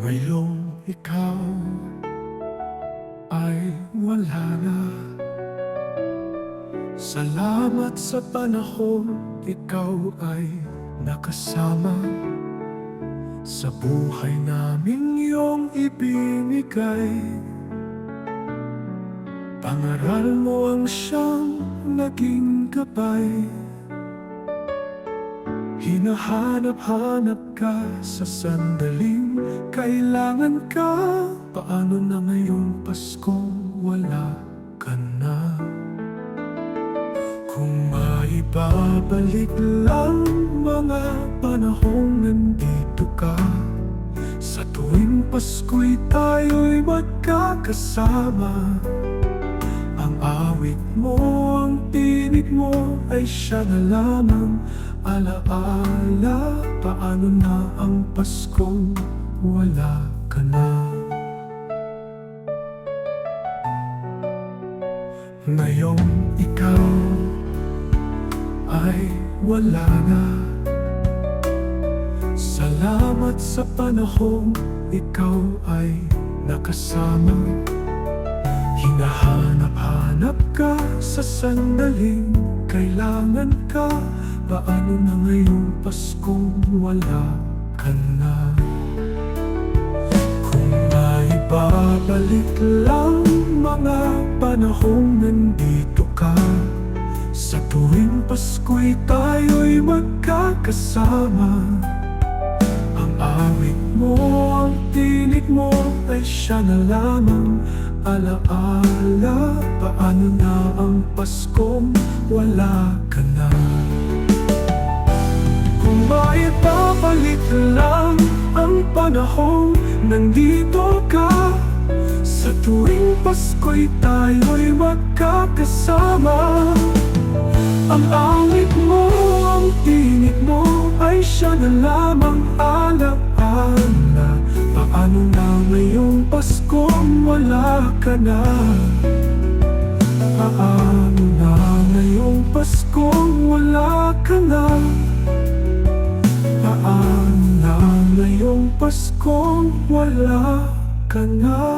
Ngayong ikaw ay wala na. Salamat sa panahon ikaw ay nakasama sa buhay naming iyong ibinigay. Pangaral mo ang siyang naging gabay. Hinahanap-hanap ka sa sandaling kailangan ka. Paano na ngayong Pasko wala ka na? Kung maibabalik lang mga panahong nandito ka, sa tuwing Pasko'y tayo'y magkakasama. Ang awit mo, ang tinig mo ay siya na lamang alaala. Paano na ang Paskong wala ka na? Ngayong ikaw ay wala na. Salamat sa panahong ikaw ay nakasama. Hinahanap-hanap ka sa sandaling kailangan ka. Paano na ngayong Paskong wala ka na? Kung maibabalik lang mga panahong nandito ka, sa tuwing Pasko'y tayo'y magkakasama. Ang awit mo, ang tinig mo ay siya na lamang alaala. Paano na ang Paskong wala ka na? Kung maibabalik lang ang panahong nandito ka, sa tuwing Pasko'y tayo'y magkakasama. Ang awit mo, ang tinig mo ay siya na lamang alaala. Paano na ngayong Paskong wala ka na? Paano na ngayong Paskong wala ka na? Paano na ngayong Paskong wala ka na?